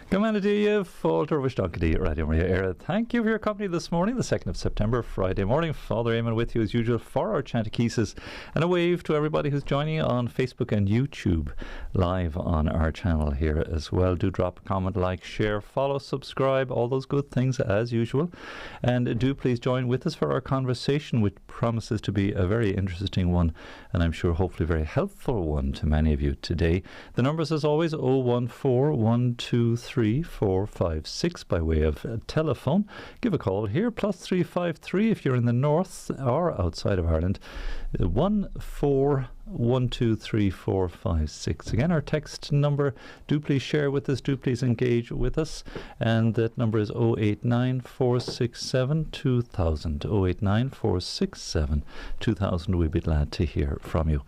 Community Falter Wishdogedy Radio Maria Era. Thank you for your company this morning, the 2nd of September, Friday morning. Father Eamonn with you as usual for our Chatechesis, and a wave to everybody who's joining on Facebook and YouTube live on our channel here as well. Do drop a comment, like, share, follow, subscribe, all those good things as usual. And do please join with us for our conversation, which promises to be a very interesting one, and I'm sure hopefully very helpful one to many of you today. The numbers as always 014-123-456 by way of telephone. Give a call here, +353 if you're in the north or outside of Ireland. 141234556. Again, our text number. Do please share with us. Do please engage with us. And that number is 089-467-2000. 089-467-2000. We'd be glad to hear from you.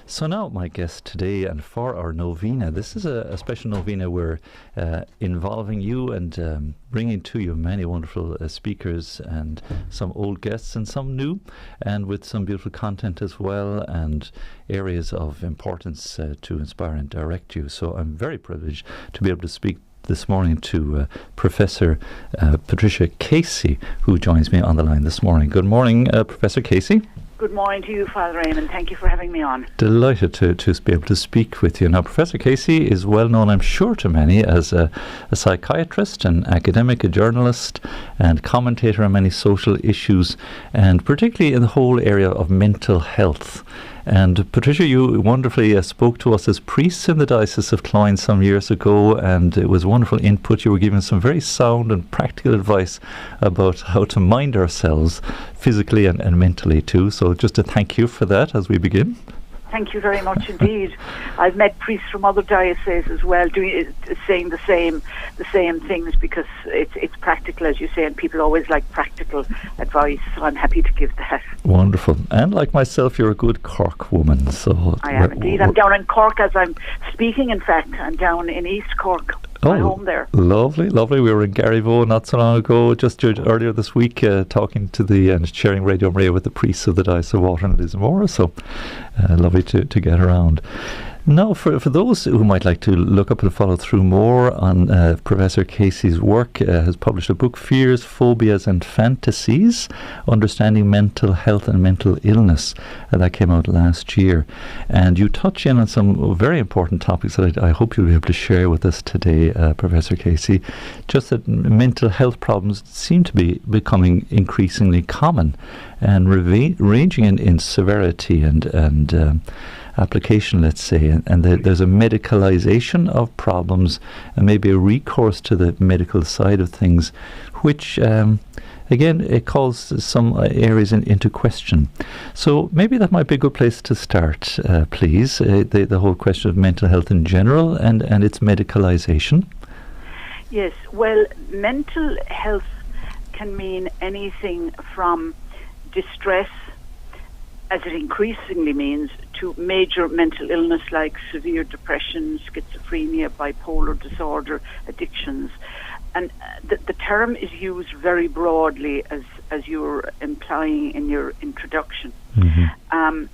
So now, my guest today, and for our novena, this is a special novena. We're involving you and bringing to you many wonderful speakers and some old guests and some new, and with some beautiful content as well, and areas of importance to inspire and direct you. So I'm very privileged to be able to speak this morning to Professor Patricia Casey, who joins me on the line this morning. Good morning, Professor Casey. Good morning to you, Father Eamonn. Thank you for having me on. Delighted to be able to speak with you. Now, Professor Casey is well known, I'm sure, to many as a psychiatrist, an academic, a journalist, and commentator on many social issues, and particularly in the whole area of mental health. And Patricia, you wonderfully spoke to us as priests in the Diocese of Cloyne some years ago, and it was wonderful input. You were giving some very sound and practical advice about how to mind ourselves physically and mentally too. So just to thank you for that as we begin. Thank you very much indeed. I've met priests from other dioceses as well, saying the same things, because it's practical, as you say, and people always like practical advice. So I'm happy to give that. Wonderful. And like myself, you're a good Cork woman. So I am indeed. I'm down in Cork as I'm speaking. In fact, I'm down in East Cork. My home there. Lovely, lovely. We were in Garryvoe not so long ago, just earlier this week, talking to and sharing Radio Maria with the priests of the Diocese of Waterford and Lismore. So lovely to get around. Now, for those who might like to look up and follow through more on Professor Casey's work, has published a book, Fears, Phobias and Fantasies, Understanding Mental Health and Mental Illness, that came out last year. And you touch in on some very important topics that I hope you'll be able to share with us today, Professor Casey. Just that mental health problems seem to be becoming increasingly common and ranging in severity and application, let's say, and there's a medicalization of problems and maybe a recourse to the medical side of things, which again, it calls some areas into question. So maybe that might be a good place to start, please, the whole question of mental health in general and its medicalization. Yes, well, mental health can mean anything from distress, as it increasingly means, to major mental illness like severe depression, schizophrenia, bipolar disorder, addictions. And the term is used very broadly, as you were implying in your introduction. Mm-hmm.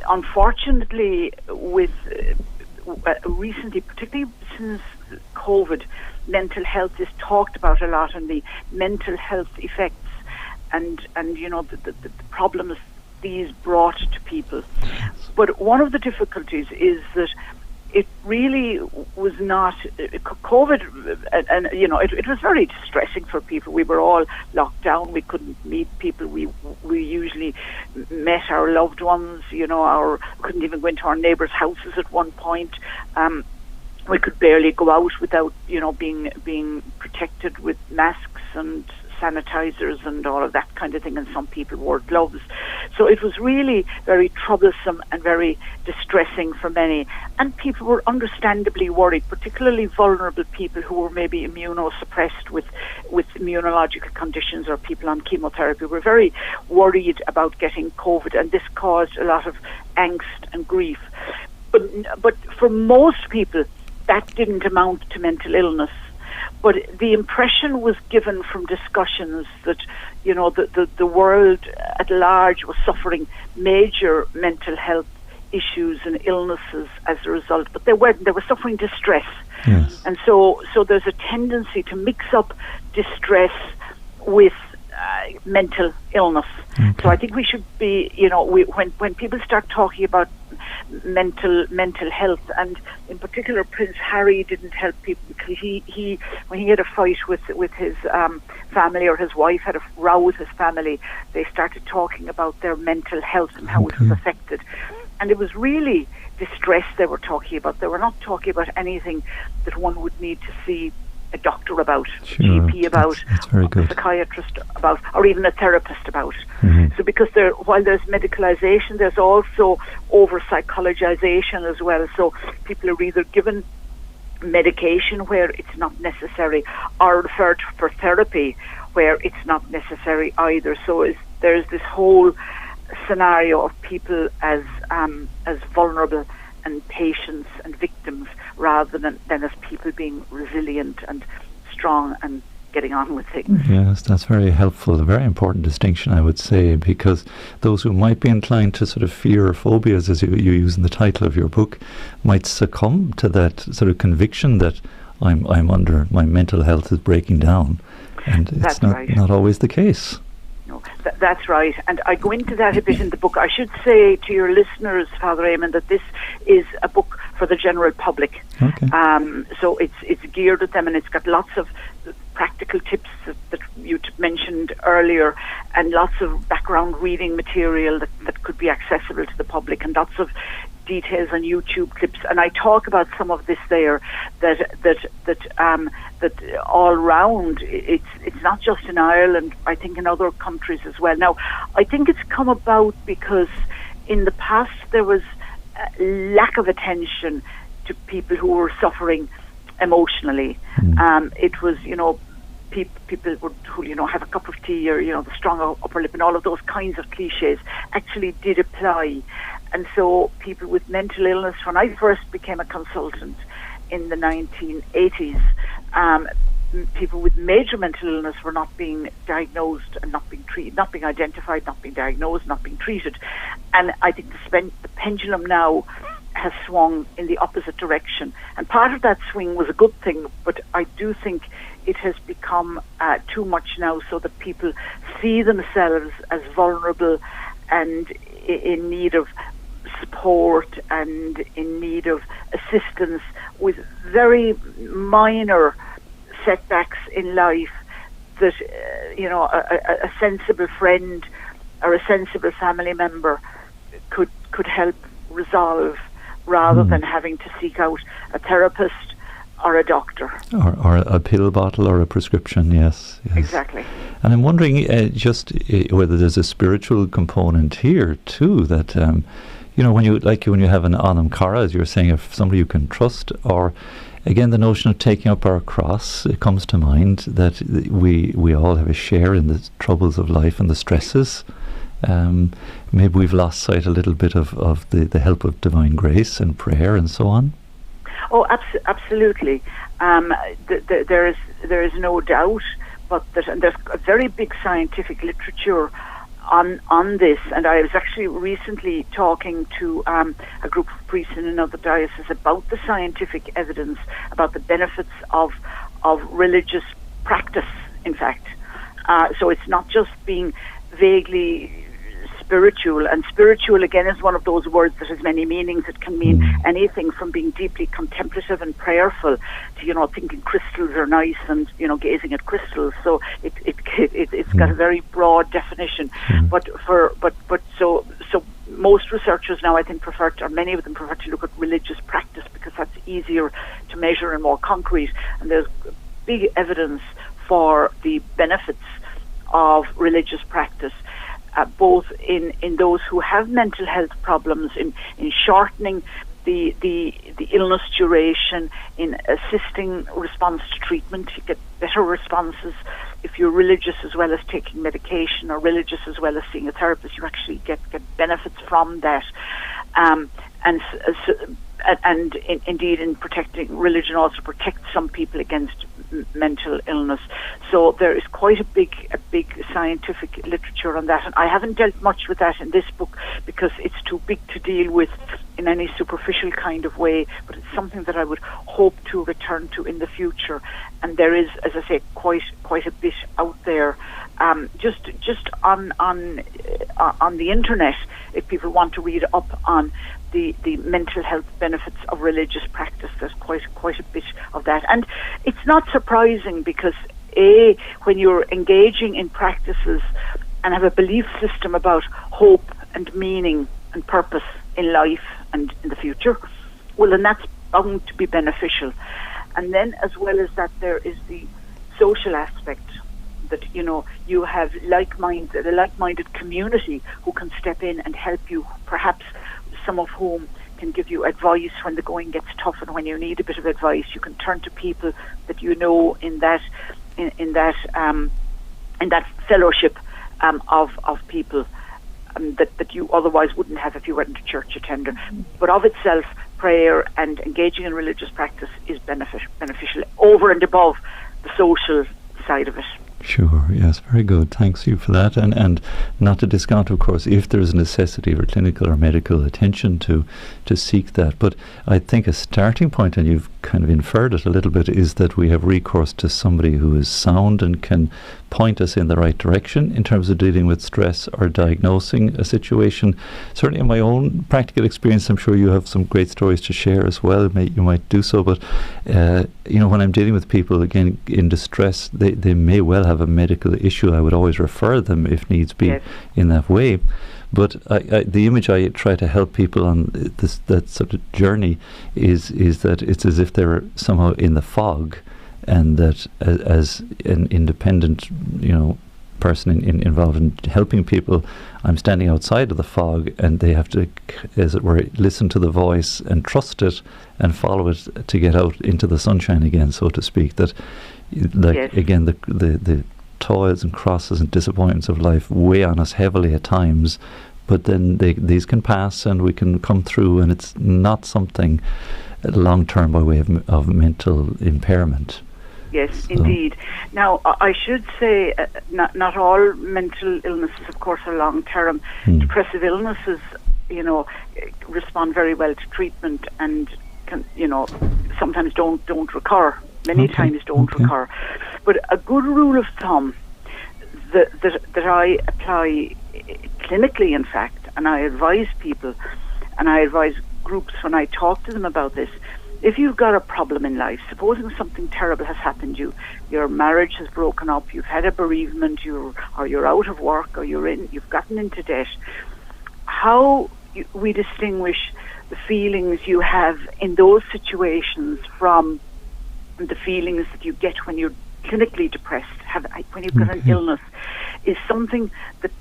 Unfortunately, with recently, particularly since COVID, mental health is talked about a lot, and the mental health effects and you know, the problems these brought to people. But one of the difficulties is that it really was not COVID, and you know, it was very distressing for people. We were all locked down. We couldn't meet people. We usually met our loved ones. You know, couldn't even go into our neighbours' houses at one point. We could barely go out without, you know, being protected with masks and sanitizers and all of that kind of thing, and some people wore gloves. So it was really very troublesome and very distressing for many, and people were understandably worried, particularly vulnerable people who were maybe immunosuppressed with immunological conditions, or people on chemotherapy were very worried about getting COVID, and this caused a lot of angst and grief. But for most people, that didn't amount to mental illness. But the impression was given from discussions that, you know, the world at large was suffering major mental health issues and illnesses as a result, but they were suffering distress. Yes. And so there's a tendency to mix up distress with mental illness. Okay. So I think we should be, when people start talking about mental health, and in particular Prince Harry didn't help people, because he when he had a fight with his family, or his wife had a row with his family, they started talking about their mental health and how it was affected. And it was really distress they were talking about. They were not talking about anything that one would need to see a doctor about, sure. a GP about, that's very good. a psychiatrist about, or even a therapist about. Mm-hmm. So because while there's medicalization, there's also over-psychologization as well. So people are either given medication where it's not necessary, or referred for therapy where it's not necessary either. So there's this whole scenario of people as vulnerable and patients and victims, rather than as people being resilient and strong and getting on with things. Yes, that's very helpful. A very important distinction, I would say, because those who might be inclined to sort of fear or phobias, as you use in the title of your book, might succumb to that sort of conviction that I'm under, my mental health is breaking down, and it's not always the case. No, that's right. And I go into that a bit in the book. I should say to your listeners, Father Eamonn, that this is a book for the general public. Okay. So it's geared at them, and it's got lots of practical tips that you mentioned earlier, and lots of background reading material that could be accessible to the public, and lots of details on YouTube clips. And I talk about some of this there, that all round it's not just in Ireland, I think in other countries as well. Now, I think it's come about because in the past there was a lack of attention to people who were suffering emotionally. It was, people would, who have a cup of tea, or the strong upper lip, and all of those kinds of cliches actually did apply. And so people with mental illness, when I first became a consultant in the 1980s, people with major mental illness were not being diagnosed and not being treated, not being identified, not being diagnosed, not being treated. And I think the pendulum now has swung in the opposite direction. And part of that swing was a good thing, but I do think it has become too much now, so that people see themselves as vulnerable and in need of support and in need of assistance with very minor setbacks in life, that a sensible friend or a sensible family member could help resolve, rather than having to seek out a therapist or a doctor. Or a pill bottle or a prescription, yes. Exactly. And I'm wondering whether there's a spiritual component here too, that when you have an anam cara, as you're saying, if somebody you can trust, or again the notion of taking up our cross, it comes to mind that we all have a share in the troubles of life and the stresses. Maybe we've lost sight a little bit of the help of divine grace and prayer and so on. Oh, absolutely. There is no doubt, but there's a very big scientific literature on this. And I was actually recently talking to a group of priests in another diocese about the scientific evidence about the benefits of religious practice, in fact. So it's not just being vaguely spiritual, and spiritual again is one of those words that has many meanings. It can mean anything from being deeply contemplative and prayerful to thinking crystals are nice and gazing at crystals. So it's got a very broad definition. But so most researchers now, I think, many of them prefer to look at religious practice, because that's easier to measure and more concrete, and there's big evidence for the benefits of religious practice, both in those who have mental health problems, in shortening the illness duration, in assisting response to treatment. You get better responses if you're religious as well as taking medication, or religious as well as seeing a therapist. You actually get benefits from that. Indeed, in protecting, religion also protects some people against mental illness. So there is quite a big scientific literature on that, and I haven't dealt much with that in this book because it's too big to deal with in any superficial kind of way. But it's something that I would hope to return to in the future. And there is, as I say, quite a bit out there. Just on the internet, if people want to read up on the mental health benefits of religious practice, there's quite a bit of that. And it's not surprising because when you're engaging in practices and have a belief system about hope and meaning and purpose in life and in the future, well, then that's bound to be beneficial. And then, as well as that, there is the social aspect, that you have a like-minded community who can step in and help you, perhaps some of whom can give you advice when the going gets tough, and when you need a bit of advice, you can turn to people that you know in that fellowship of people that you otherwise wouldn't have if you weren't a church attender. But of itself, prayer and engaging in religious practice is beneficial over and above the social side of it. Sure, yes, very good. Thanks you for that. And not to discount, of course, if there is a necessity for clinical or medical attention to seek that. But I think a starting point, and you've kind of inferred it a little bit, is that we have recourse to somebody who is sound and can point us in the right direction in terms of dealing with stress or diagnosing a situation. Certainly in my own practical experience, I'm sure you have some great stories to share as well. You might do so, but when I'm dealing with people, again, in distress, they may well have a medical issue. I would always refer them, if needs be, in that way. But the image I try to help people on that sort of journey is that it's as if they're somehow in the fog, and that as an independent, person involved in helping people, I'm standing outside of the fog, and they have to, as it were, listen to the voice and trust it and follow it to get out into the sunshine again, so to speak. That, again, the toils and crosses and disappointments of life weigh on us heavily at times, but then these can pass and we can come through, and it's not something long term by way of mental impairment. Yes, indeed. Now, I should say not all mental illnesses, of course, are long term. Depressive illnesses, respond very well to treatment and can, sometimes don't recur. Many times don't recur. But a good rule of thumb that I apply clinically, in fact, and I advise people, and I advise groups when I talk to them about this. If you've got a problem in life, supposing something terrible has happened, your marriage has broken up, you've had a bereavement, you're out of work, or you've gotten into debt, how we distinguish the feelings you have in those situations from the feelings that you get when you're clinically depressed, when you've got an illness, is something that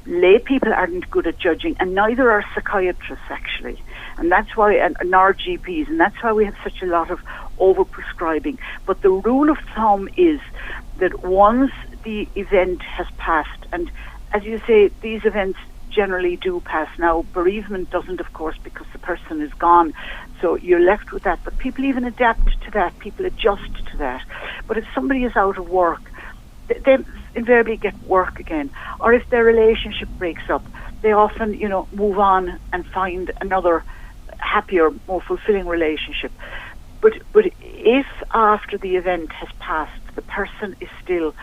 lay people aren't good at judging, and neither are psychiatrists, actually. And that's why, nor GPs, and that's why we have such a lot of over-prescribing. But the rule of thumb is that once the event has passed, and as you say, these events generally do pass. Now, bereavement doesn't, of course, because the person is gone, so you're left with that. But people even adapt to that, people adjust to that. But if somebody is out of work, they invariably get work again. Or if their relationship breaks up, they often, move on and find another happier, more fulfilling relationship. But if after the event has passed, the person is still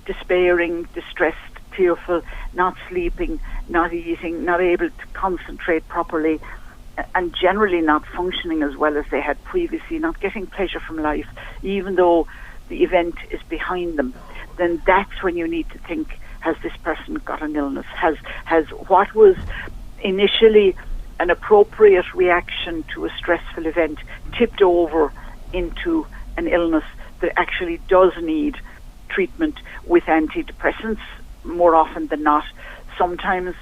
despairing, distressed, fearful, not sleeping, not eating, not able to concentrate properly, and generally not functioning as well as they had previously, not getting pleasure from life, even though the event is behind them, then that's when you need to think, has this person got an illness? Has what was initially an appropriate reaction to a stressful event tipped over into an illness that actually does need treatment with antidepressants more often than not? Sometimes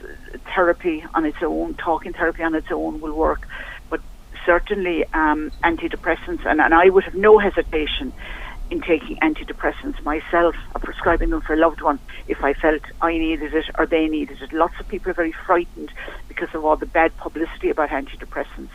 therapy on its own, talking therapy on its own will work, but certainly antidepressants, and I would have no hesitation in taking antidepressants myself or prescribing them for a loved one if I felt I needed it or they needed it. Lots of people are very frightened because of all the bad publicity about antidepressants.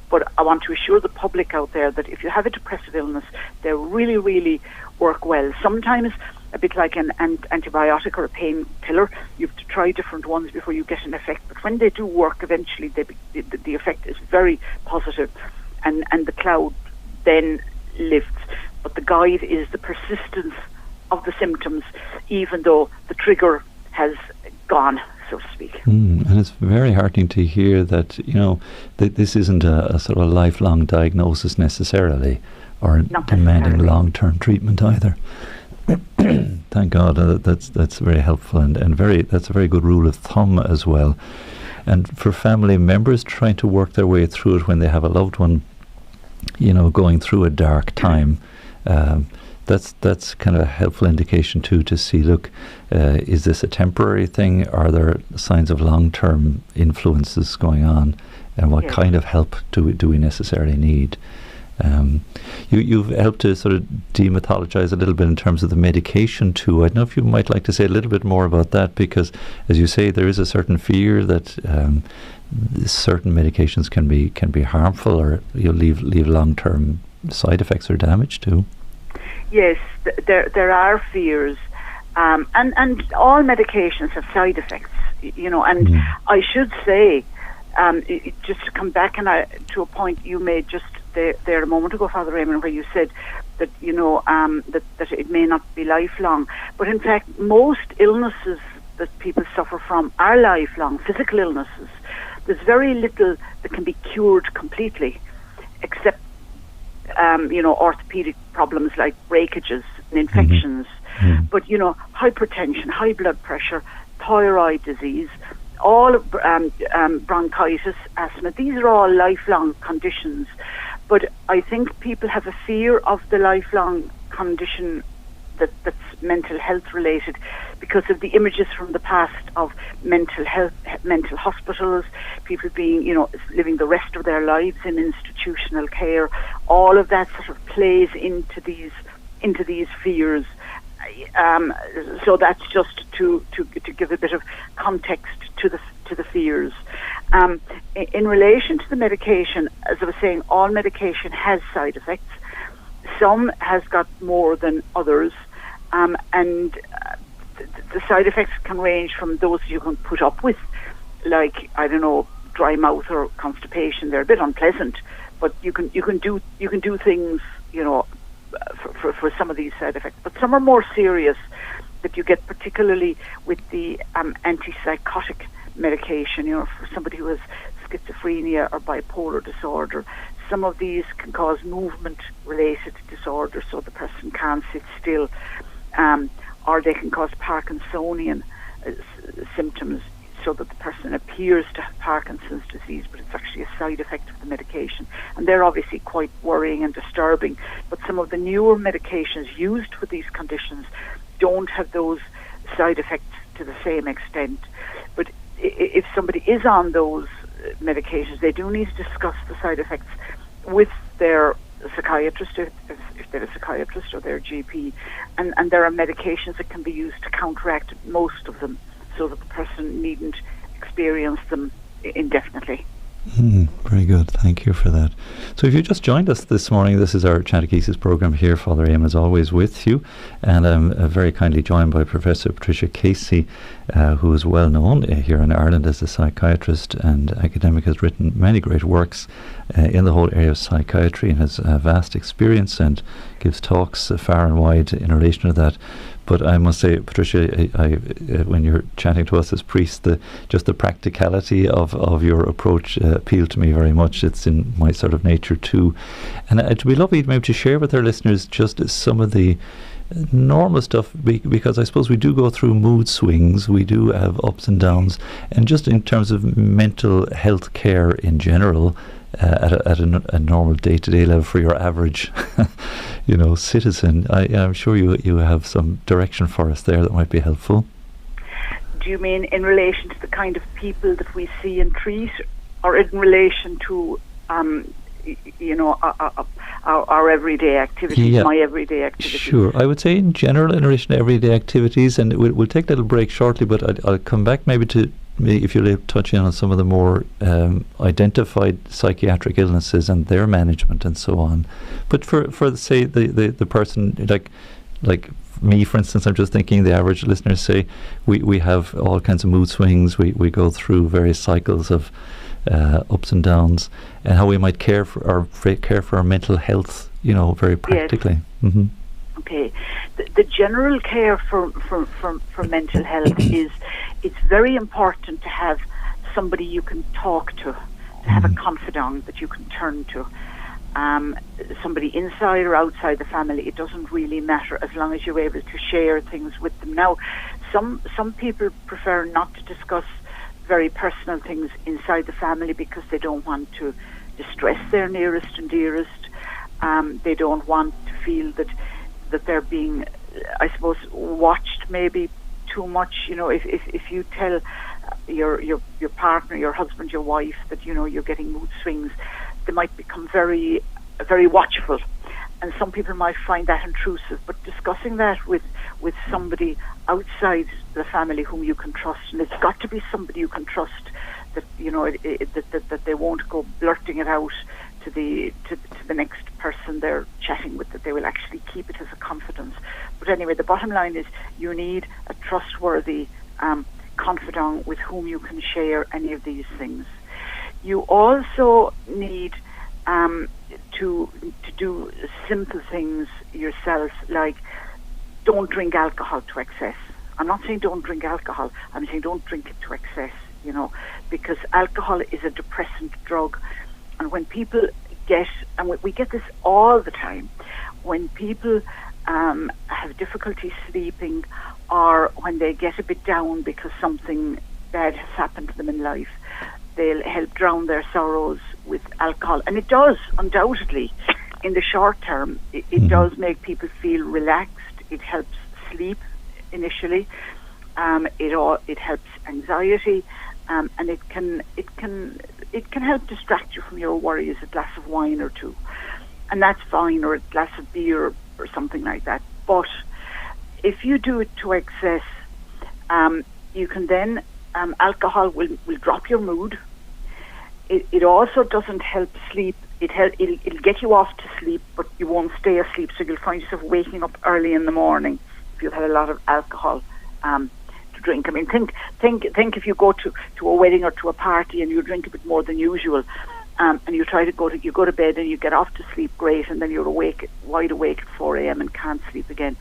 But I want to assure the public out there that if you have a depressive illness, they really, really work well. Sometimes, a bit like an antibiotic or a painkiller, you have to try different ones before you get an effect. But when they do work, eventually the effect is very positive, and the cloud then lifts. But the guide is the persistence of the symptoms, even though the trigger has gone, so to speak. And it's very heartening to hear that, that this isn't a sort of lifelong diagnosis necessarily, or demanding long-term treatment either. Thank God. That's very helpful, and that's a very good rule of thumb as well. And for family members trying to work their way through it when they have a loved one, going through a dark time, that's kind of a helpful indication too, to see, look, is this a temporary thing? Are there signs of long-term influences going on? And what kind of help do we necessarily need? You've helped to sort of demythologize a little bit in terms of the medication too. I don't know if you might like to say a little bit more about that, because as you say, there is a certain fear that certain medications can be harmful, or you'll leave long-term side effects or damage too. Yes, there are fears, and all medications have side effects, and I should say, just to come back to a point you made just there a moment ago, Father Eamonn, where you said that that it may not be lifelong, but in fact most illnesses that people suffer from are lifelong. Physical illnesses, there's very little that can be cured completely, except orthopedic problems like breakages and infections. But hypertension, high blood pressure, thyroid disease, all of bronchitis, asthma, these are all lifelong conditions. But I think people have a fear of the lifelong condition that's mental health related, because of the images from the past of mental hospitals, people being, living the rest of their lives in institutional care. All of that sort of plays into these fears. So that's just to give a bit of context to the fears. In relation to the medication, as I was saying, all medication has side effects. Some has got more than others, and the side effects can range from those you can put up with, like, I don't know, dry mouth or constipation. They're a bit unpleasant, but you can do things, for some of these side effects. But some are more serious that you get, particularly with the antipsychotic medication. For somebody who has schizophrenia or bipolar disorder, some of these can cause movement-related disorders, so the person can't sit still, or they can cause Parkinsonian symptoms, so that the person appears to have Parkinson's disease, but it's actually a side effect of the medication. And they're obviously quite worrying and disturbing. But some of the newer medications used for these conditions don't have those side effects to the same extent. But if somebody is on those medications, they do need to discuss the side effects with their psychiatrist, if they're a psychiatrist, or their GP. And there are medications that can be used to counteract most of them, so that the person needn't experience them indefinitely. Very good. Thank you for that. So if you just joined us this morning, this is our Chatechesis program here. Father Eamonn is always with you, and I'm very kindly joined by Professor Patricia Casey, who is well known here in Ireland as a psychiatrist and academic, has written many great works in the whole area of psychiatry, and has vast experience and gives talks far and wide in relation to that. But I must say, Patricia, I when you're chatting to us as priests, just the practicality of your approach appealed to me very much. It's in my sort of nature too. And it'd be lovely maybe to share with our listeners just some of the normal stuff, because I suppose we do go through mood swings, we do have ups and downs, and just in terms of mental health care in general, at a normal day-to-day level for your average citizen. I'm sure you have some direction for us there that might be helpful. Do you mean in relation to the kind of people that we see and treat, or in relation to our everyday activities, my everyday activities. Sure. I would say in general, in relation to everyday activities, and we'll take a little break shortly, but I'll come back maybe to if you're touching on some of the more identified psychiatric illnesses and their management and so on. But for say the person like me, for instance, I'm just thinking the average listeners say we have all kinds of mood swings. We go through various cycles of ups and downs, and how we might care for our mental health, very practically. Yes. Mm-hmm. Okay, the general care for mental health is it's very important to have somebody you can talk to have a confidant that you can turn to. Somebody inside or outside the family, it doesn't really matter as long as you're able to share things with them. Now, some people prefer not to discuss very personal things inside the family because they don't want to distress their nearest and dearest. They don't want to feel that they're being, I suppose, watched maybe too much. If you tell your partner, your husband, your wife that you're getting mood swings, they might become very, very watchful, and some people might find that intrusive. But discussing that with somebody outside the family whom you can trust, and it's got to be somebody you can trust, that that they won't go blurting it out to the next person they're chatting with, that they will actually keep it as a confidence. But anyway, the bottom line is you need a trustworthy confidant with whom you can share any of these things. You also need to do simple things yourself, like don't drink alcohol to excess. I'm not saying don't drink alcohol, I'm saying don't drink it to excess, because alcohol is a depressant drug. And when people and we get this all the time, when people have difficulty sleeping, or when they get a bit down because something bad has happened to them in life, they'll help drown their sorrows with alcohol. And it does, undoubtedly, in the short term, it does make people feel relaxed. It helps sleep initially. It helps anxiety, and it can help distract you from your worries, a glass of wine or two. And that's fine, or a glass of beer or something like that. But if you do it to excess, you can then, alcohol will drop your mood. It also doesn't help sleep. It'll get you off to sleep, but you won't stay asleep, so you'll find yourself waking up early in the morning if you've had a lot of alcohol to drink. I mean, think if you go to a wedding or to a party and you drink a bit more than usual, and you try to go to bed and you get off to sleep, great, and then you're wide awake at 4 a.m. and can't sleep again.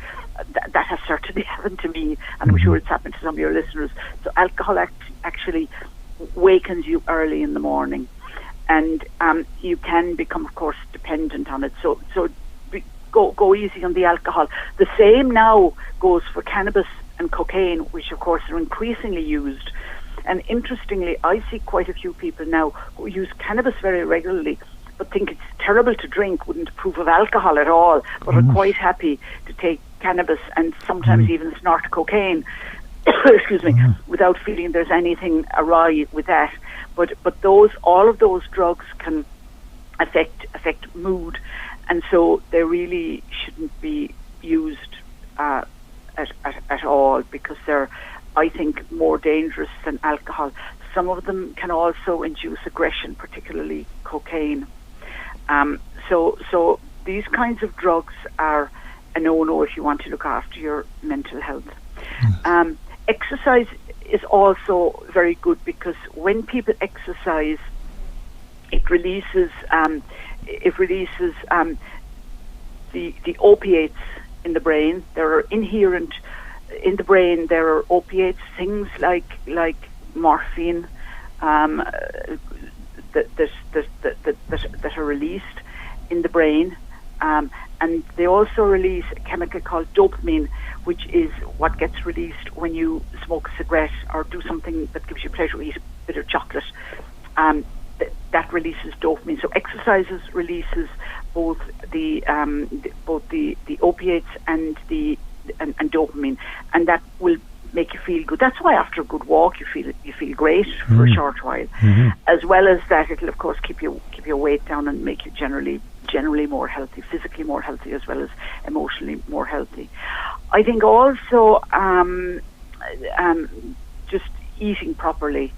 That has certainly happened to me, and I'm sure it's happened to some of your listeners. So alcohol actually wakens you early in the morning, and you can become, of course, dependent on it. So go easy on the alcohol. The same now goes for cannabis and cocaine, which of course are increasingly used. And interestingly, I see quite a few people now who use cannabis very regularly, but think it's terrible to drink, wouldn't approve of alcohol at all, but are quite happy to take cannabis and sometimes even snort cocaine, excuse me, without feeling there's anything awry with that. But all of those drugs can affect mood, and so they really shouldn't be used at all, because they're, I think, more dangerous than alcohol. Some of them can also induce aggression, particularly cocaine. So these kinds of drugs are a no-no if you want to look after your mental health. Exercise is also very good, because when people exercise, it releases the opiates in the brain. There are inherent in the brain. There are opiates, things like morphine, that are released in the brain, and they also release a chemical called dopamine, which is what gets released when you smoke a cigarette or do something that gives you pleasure, eat a bit of chocolate. That releases dopamine. So exercises releases both the opiates and dopamine, and that will make you feel good. That's why after a good walk you feel great for a short while. As well as that, it'll of course keep your weight down and make you generally more healthy, physically more healthy, as well as emotionally more healthy. I think also just eating properly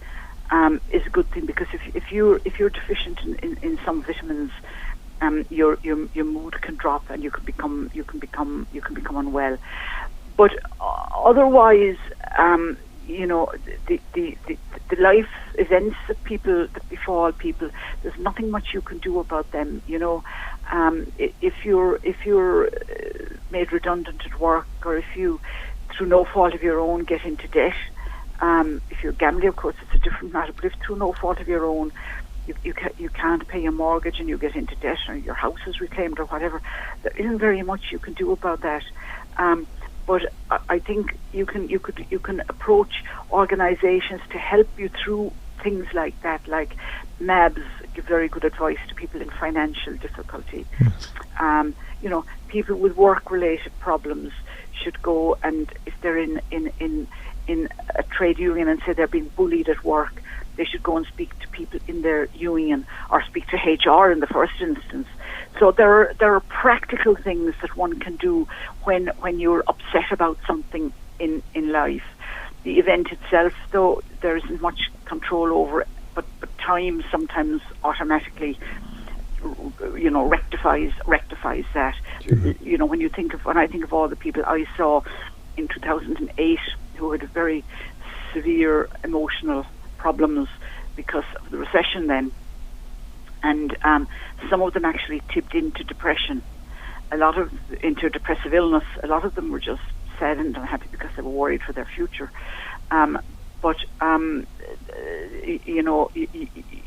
is a good thing, because if you're deficient in some vitamins, your mood can drop and you can become unwell. But otherwise, the life events that befall people, there's nothing much you can do about them. If you're made redundant at work, or if you, through no fault of your own, get into debt. If you're gambling, of course, it's a different matter. But if through no fault of your own, you can't pay your mortgage and you get into debt, or your house is reclaimed or whatever, there isn't very much you can do about that. But I think you can approach organisations to help you through things like that, like MABs give very good advice to people in financial difficulty. Yes. People with work-related problems should go, and if they're in a trade union and say they're being bullied at work, they should go and speak to people in their union, or speak to HR in the first instance. So there are practical things that one can do when you're upset about something in life. The event itself, though, there isn't much control over it, but time sometimes automatically, rectifies that. Sure. When I think of all the people I saw in 2008 who had very severe emotional problems because of the recession then, and some of them actually tipped into depression, into depressive illness. A lot of them were just sad and unhappy because they were worried for their future. But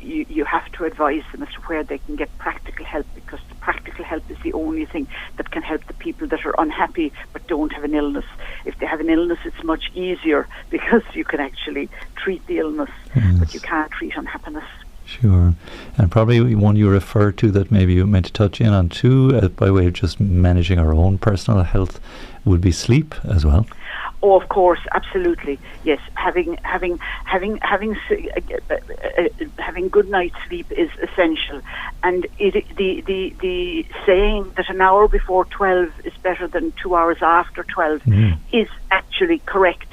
you have to advise them as to where they can get practical help, because the practical help is the only thing that can help the people that are unhappy but don't have an illness. If they have an illness, it's much easier, because you can actually treat the illness, but you can't treat unhappiness. Sure. And probably one you refer to that maybe you meant to touch in on too, by way of just managing our own personal health, would be sleep as well. Oh, of course, absolutely, yes. Having good night's sleep is essential, and the saying that an hour before 12 is better than 2 hours after 12 is actually correct.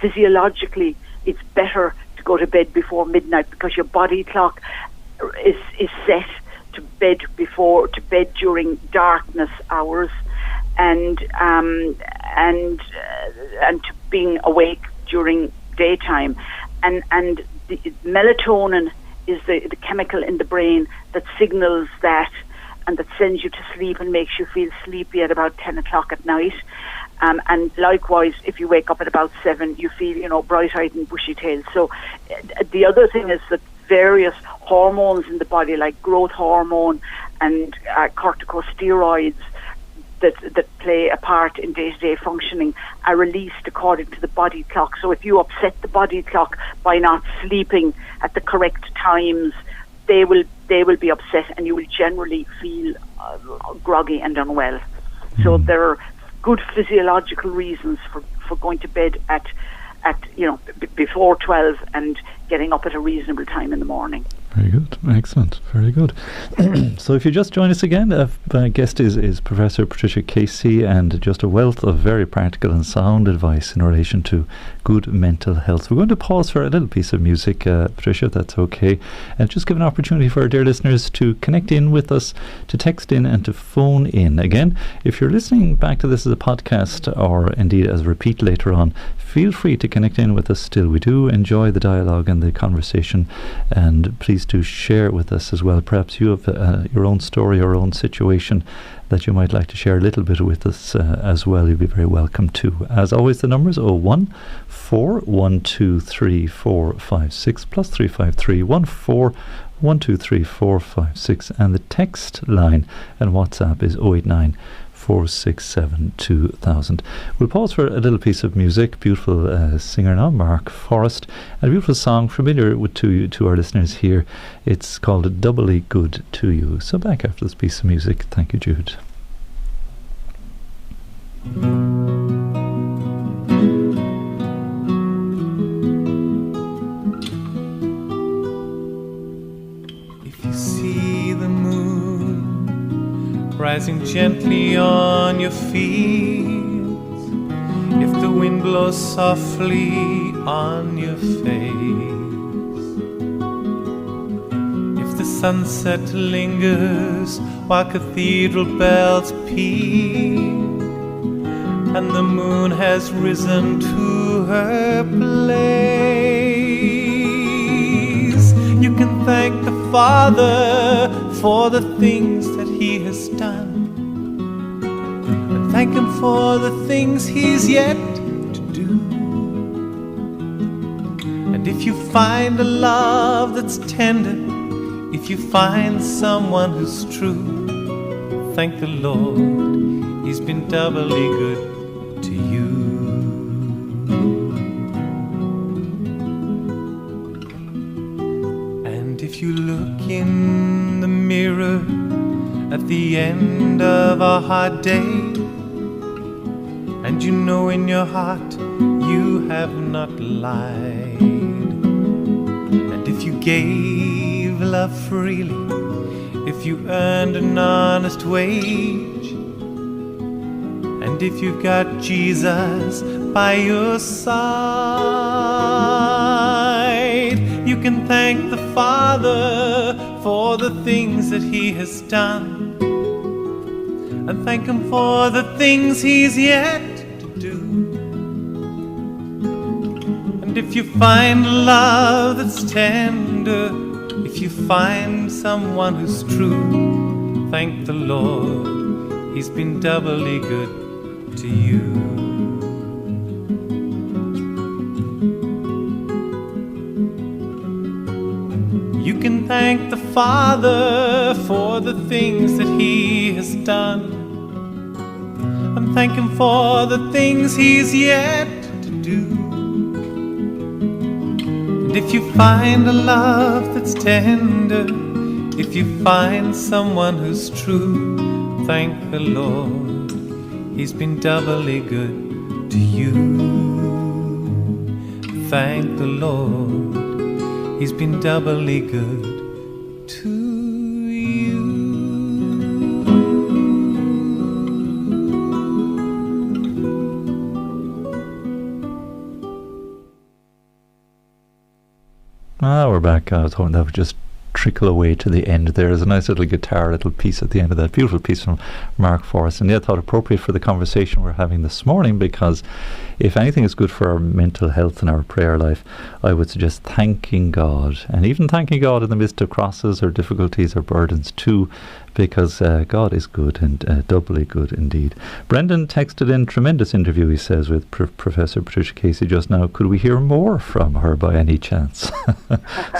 Physiologically, it's better to go to bed before midnight, because your body clock is set to bed during darkness hours, and to being awake during daytime, and the melatonin is the chemical in the brain that signals that, and that sends you to sleep and makes you feel sleepy at about 10 o'clock at night. And likewise, if you wake up at about 7, you feel, bright-eyed and bushy-tailed. So the other thing is that various hormones in the body, like growth hormone and corticosteroids, that play a part in day-to-day functioning, are released according to the body clock. So if you upset the body clock by not sleeping at the correct times, they will be upset, and you will generally feel groggy and unwell. So there are good physiological reasons for going to bed at before 12 and getting up at a reasonable time in the morning. Very good. Excellent. Very good. So if you just join us again, my guest is Professor Patricia Casey, and just a wealth of very practical and sound advice in relation to good mental health. We're going to pause for a little piece of music, Patricia, if that's okay, and just give an opportunity for our dear listeners to connect in with us, to text in and to phone in. Again, if you're listening back to this as a podcast, or indeed as a repeat later on, feel free to connect in with us still. We do enjoy the dialogue and the conversation, and please do share with us as well. Perhaps you have your own story or own situation that you might like to share a little bit with us as well. You'll be very welcome to. As always, the number is 014 123 456 plus 353 14 123 456, and the text line and WhatsApp is 089 467 2000. We'll pause for a little piece of music. Beautiful singer now, Mark Forrest, and a beautiful song familiar to our listeners here. It's called Doubly Good to You. So back after this piece of music. Thank you, Jude. rising gently on your fields, if the wind blows softly on your face, if the sunset lingers while cathedral bells peal, and the moon has risen to her place, you can thank the Father for the things that He has done, and thank Him for the things He's yet to do. And if you find a love that's tender, if you find someone who's true, thank the Lord, He's been doubly good to you. And if you look in the mirror at the end of a hard day, and you know in your heart you have not lied, and if you gave love freely, if you earned an honest wage, and if you've got Jesus by your side, you can thank the Father for the things that He has done, and thank Him for the things He's yet to do. And if you find love that's tender, if you find someone who's true, thank the Lord, He's been doubly good to you. You can thank the Father for the things that He has done, and thank Him for the things He's yet to do. And if you find a love that's tender, if you find someone who's true, thank the Lord, He's been doubly good to you. Thank the Lord, He's been doubly good to you. We're back. I was hoping that would just trickle away to the end there. There's a nice little guitar, little piece at the end of that. Beautiful piece from Mark Forrest. And I thought appropriate for the conversation we're having this morning, because if anything is good for our mental health and our prayer life, I would suggest thanking God, and even thanking God in the midst of crosses or difficulties or burdens too, because God is good, and doubly good indeed. Brendan texted in, tremendous interview, he says, with Professor Patricia Casey just now. Could we hear more from her by any chance?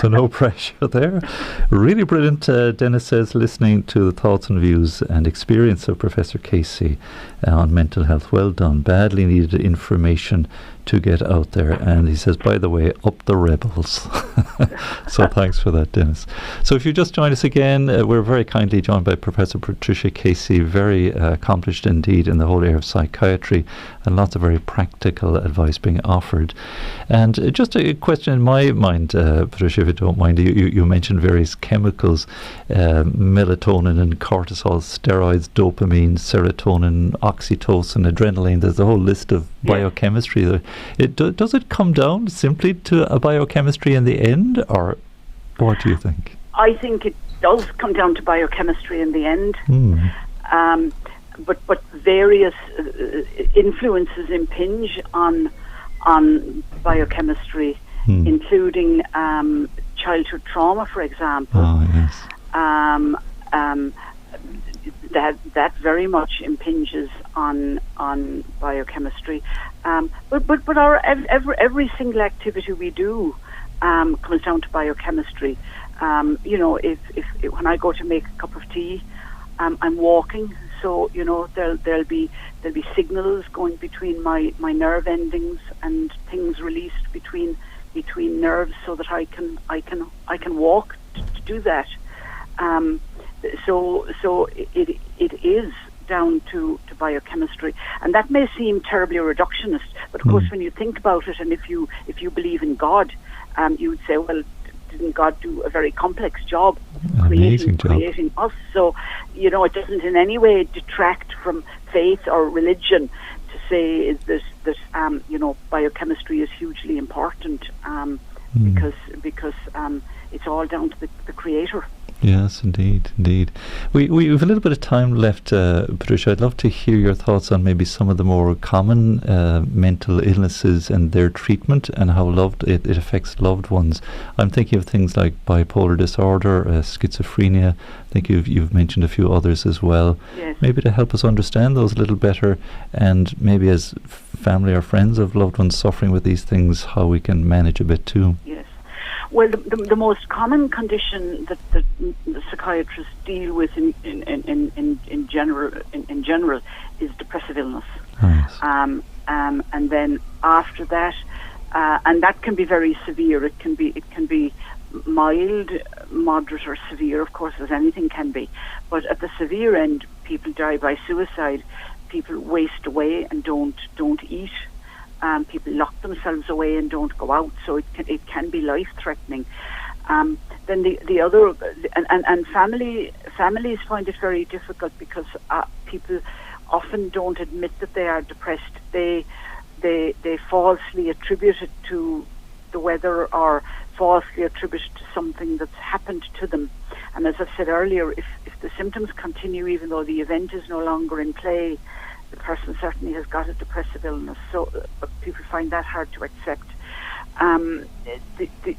So no pressure there. Really brilliant. Dennis says, listening to the thoughts and views and experience of Professor Casey on mental health. Well done. Badly needed information to get out there. And he says, by the way, up the rebels. So thanks for that, Dennis. So if you just joined us again, we're very kindly joined by Professor Patricia Casey, very accomplished indeed in the whole area of psychiatry, and lots of very practical advice being offered. And just a question in my mind, Patricia, if you don't mind, you mentioned various chemicals, melatonin and cortisol, steroids, dopamine, serotonin, oxytocin, adrenaline. There's a whole list of biochemistry there. Does it come down simply to a biochemistry in the end, or what do you think? I think it does come down to biochemistry in the end. But various influences impinge on biochemistry, including childhood trauma, for example. Oh, yes. That very much impinges on biochemistry. But our every single activity we do comes down to biochemistry. If when I go to make a cup of tea, I'm walking, so there'll be signals going between my nerve endings and things released between nerves, so that I can walk to do that. So it is down to biochemistry, and that may seem terribly reductionist, but of course when you think about it, and if you believe in God, you would say, well, didn't God do a very complex job creating us? So, it doesn't in any way detract from faith or religion to say that biochemistry is hugely important because it's all down to the Creator. Yes, indeed. We have a little bit of time left, Patricia. I'd love to hear your thoughts on maybe some of the more common mental illnesses and their treatment and how it affects loved ones. I'm thinking of things like bipolar disorder, schizophrenia. I think you've mentioned a few others as well. Yes. Maybe to help us understand those a little better, and maybe as family or friends of loved ones suffering with these things, how we can manage a bit too. Yes. Well, the most common condition that the psychiatrists deal with in general is depressive illness. Nice. And then after that, and that can be very severe. It can be mild, moderate, or severe. Of course, as anything can be. But at the severe end, people die by suicide. People waste away and don't eat. People lock themselves away and don't go out, so it can be life-threatening. Then the other, and families find it very difficult because people often don't admit that they are depressed. They falsely attribute it to the weather or falsely attribute it to something that's happened to them. And as I've said earlier, if the symptoms continue even though the event is no longer in play, the person certainly has got a depressive illness. So people find that hard to accept. The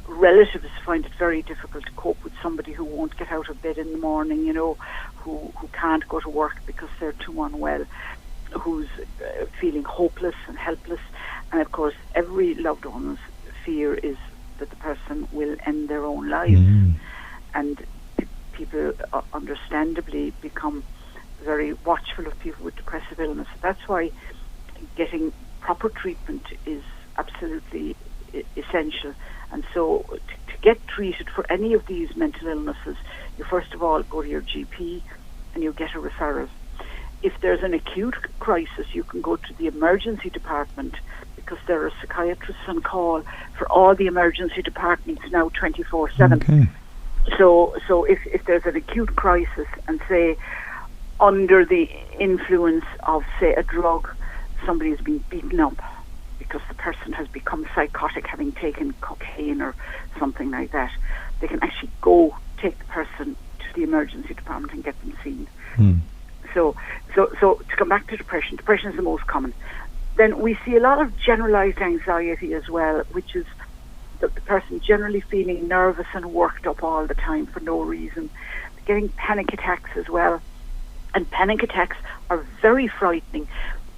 relatives find it very difficult to cope with somebody who won't get out of bed in the morning, who can't go to work because they're too unwell, who's feeling hopeless and helpless. And of course, every loved one's fear is that the person will end their own lives. And people understandably become very watchful of people with depressive illness. That's why getting proper treatment is absolutely essential. And so to get treated for any of these mental illnesses, you first of all go to your GP and you get a referral. If there's an acute crisis, you can go to the emergency department because there are psychiatrists on call for all the emergency departments now 24/7. Okay. So if there's an acute crisis and say under the influence of, say, a drug, somebody has been beaten up because the person has become psychotic having taken cocaine or something like that, they can actually go take the person to the emergency department and get them seen. So to come back to depression is the most common. Then we see a lot of generalized anxiety as well, which is the person generally feeling nervous and worked up all the time for no reason, getting panic attacks as well. And panic attacks are very frightening,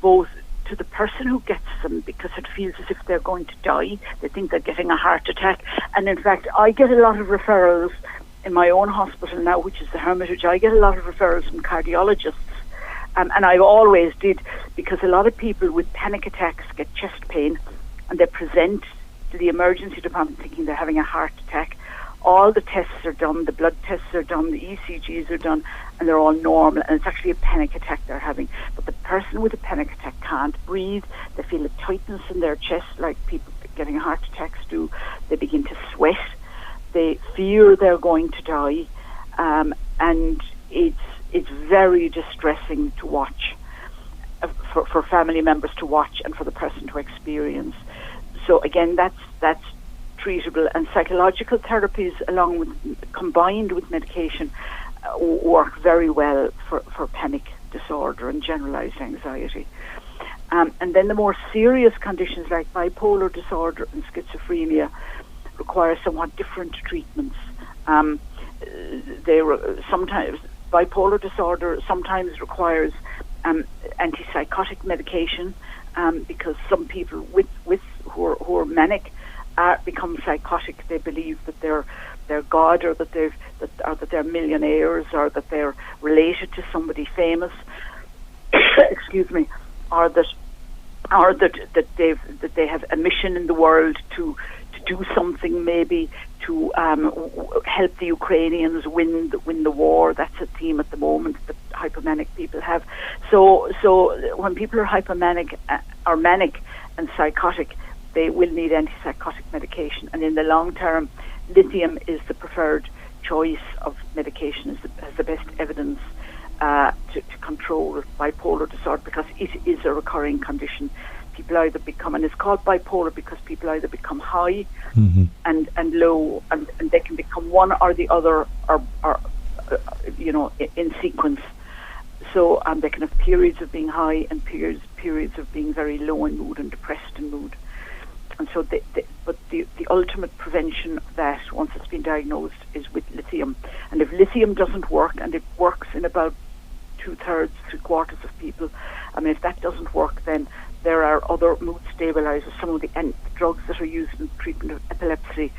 both to the person who gets them because it feels as if they're going to die. They think they're getting a heart attack. And in fact, I get a lot of referrals in my own hospital now, which is the Hermitage. I get a lot of referrals from cardiologists. And I always did, because a lot of people with panic attacks get chest pain and they present to the emergency department thinking they're having a heart attack. All the tests are done, the blood tests are done, the ECGs are done, and they're all normal, and it's actually a panic attack they're having. But the person with a panic attack can't breathe. They feel a tightness in their chest like people getting heart attacks do. They begin to sweat. They fear they're going to die, and it's very distressing to watch, for family members to watch and for the person to experience. So again, that's treatable, and psychological therapies combined with medication work very well for panic disorder and generalized anxiety. And then the more serious conditions like bipolar disorder and schizophrenia require somewhat different treatments. Sometimes bipolar disorder sometimes requires antipsychotic medication because some people who are manic become psychotic. They believe that they're God, or that they're millionaires, or that they're related to somebody famous. Excuse me, or that they have a mission in the world to do something, maybe to help the Ukrainians win the war. That's a theme at the moment that hypomanic people have. So when people are hypomanic or manic and psychotic, they will need antipsychotic medication. And in the long term, lithium is the preferred choice of medication, has the best evidence to control bipolar disorder, because it is a recurring condition. People either become, and it's called bipolar because people either become high and low, and they can become one or the other, or in sequence. So they can have periods of being high and periods of being very low in mood and depressed in mood. And so, but the ultimate prevention of that, once it's been diagnosed, is with lithium. And if lithium doesn't work, and it works in about 2/3, 3/4 of people, I mean, if that doesn't work, then there are other mood stabilizers. Some of the drugs that are used in treatment of epilepsy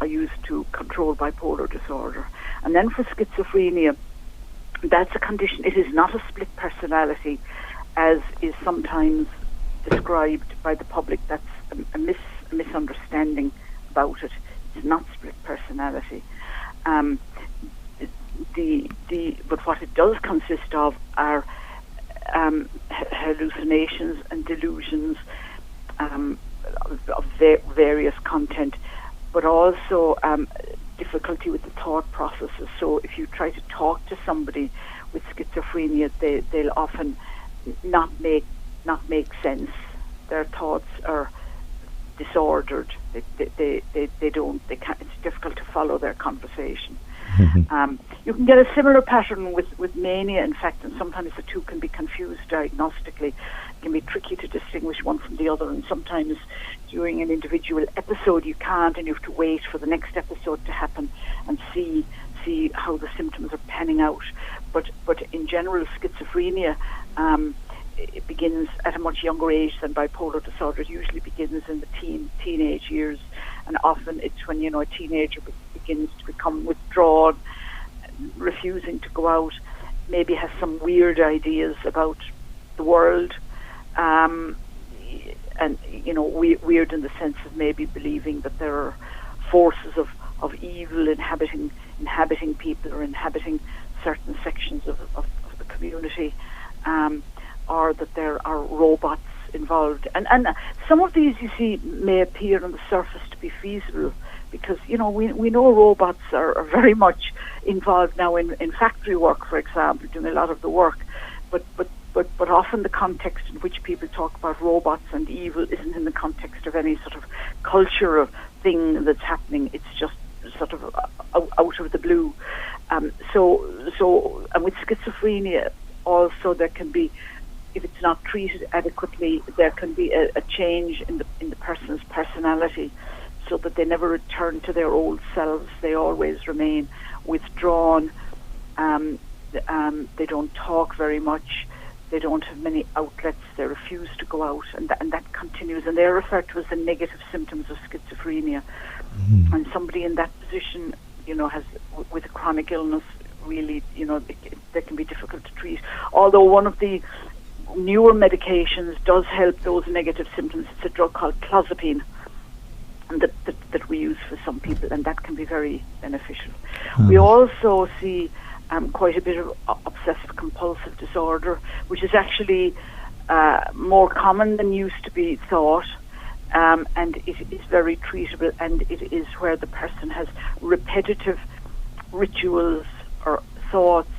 are used to control bipolar disorder. And then for schizophrenia, that's a condition. It is not a split personality, as is sometimes described by the public. That's a misunderstanding about it. It's not split personality. But what it does consist of are hallucinations and delusions of various content, but also difficulty with the thought processes. So if you try to talk to somebody with schizophrenia, they'll often not make sense. Their thoughts are disordered. They can't. It's difficult to follow their conversation. You can get a similar pattern with mania, in fact, and sometimes the two can be confused diagnostically. It can be tricky to distinguish one from the other, and sometimes during an individual episode you can't, and you have to wait for the next episode to happen and see how the symptoms are panning out. But in general, schizophrenia it begins at a much younger age than bipolar disorder. It usually begins in the teenage years, and often it's when a teenager begins to become withdrawn, refusing to go out, maybe has some weird ideas about the world, and weird in the sense of maybe believing that there are forces of evil inhabiting people, or inhabiting certain sections of the community, or that there are robots involved. And some of these, you see, may appear on the surface to be feasible, because we know robots are very much involved now in factory work, for example, doing a lot of the work, but often the context in which people talk about robots and evil isn't in the context of any sort of cultural thing that's happening. It's just sort of out of the blue. So and with schizophrenia also, there can be, if it's not treated adequately, there can be a change in the person's personality, so that they never return to their old selves. They always remain withdrawn. They don't talk very much. They don't have many outlets. They refuse to go out, and that continues. And they're referred to as the negative symptoms of schizophrenia. And somebody in that position, has with a chronic illness, really, they can be difficult to treat. Although one of the newer medications does help those negative symptoms. It's a drug called clozapine, and that we use for some people, and that can be very beneficial. We also see quite a bit of obsessive compulsive disorder, which is actually more common than used to be thought, and it is very treatable, and it is where the person has repetitive rituals or thoughts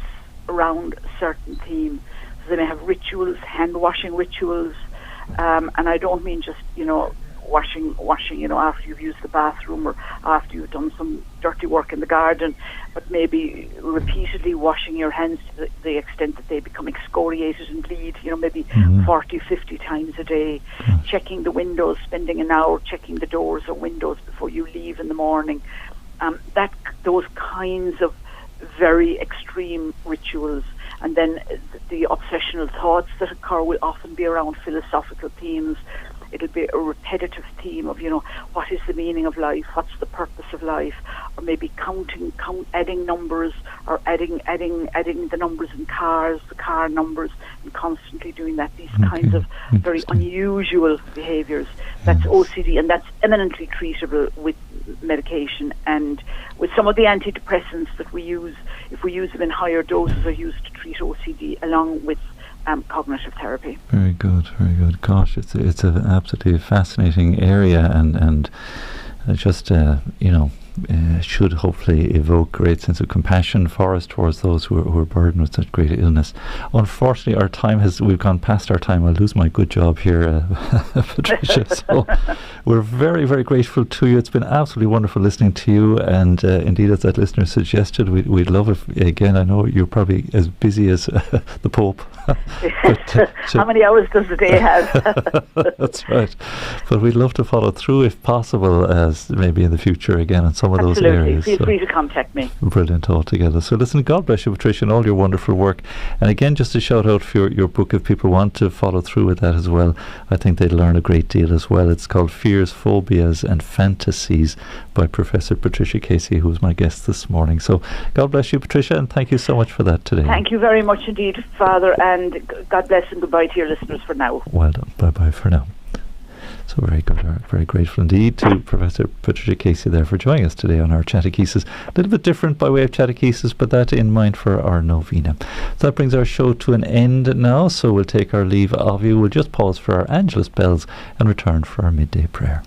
around a certain theme. So they may have rituals, hand-washing rituals, and I don't mean just, washing, after you've used the bathroom or after you've done some dirty work in the garden, but maybe repeatedly washing your hands to the extent that they become excoriated and bleed, maybe 40, 50 times a day, checking the windows, spending an hour checking the doors or windows before you leave in the morning. Those kinds of very extreme rituals. And then the obsessional thoughts that occur will often be around philosophical themes. It'll be a repetitive theme of, what is the meaning of life? What's the purpose of life? Or maybe adding numbers, or adding the numbers in cars, the car numbers, and constantly doing that. These kinds of very unusual behaviours. That's OCD, and that's eminently treatable with medication, and with some of the antidepressants that we use. If we use them in higher doses, are used to treat OCD, along with cognitive therapy. Very good, very good. Gosh, it's an absolutely fascinating area, and just should hopefully evoke great sense of compassion for us towards those who are burdened with such great illness. Unfortunately, we've gone past our time. I'll lose my good job here, Patricia. So we're very, very grateful to you. It's been absolutely wonderful listening to you, and indeed, as that listener suggested, we'd love if, again, I know you're probably as busy as the Pope. But, how many hours does the day have? That's right. But we'd love to follow through if possible, as maybe in the future again on some of those areas. Feel free to contact me. Brilliant altogether. So listen, God bless you, Patricia, and all your wonderful work. And again, just a shout out for your book, if people want to follow through with that as well. I think they'd learn a great deal as well. It's called Fears, Phobias and Fantasies by Professor Patricia Casey, who was my guest this morning. So God bless you, Patricia, and thank you so much for that today. Thank you very much indeed, Father, and God bless and goodbye to your listeners for now. Well done. Bye-bye for now. So very good, very grateful indeed to Professor Patricia Casey there for joining us today on our Chatechesis. A little bit different by way of Chatechesis, but that in mind for our novena. So that brings our show to an end now, so we'll take our leave of you. We'll just pause for our Angelus bells and return for our midday prayer.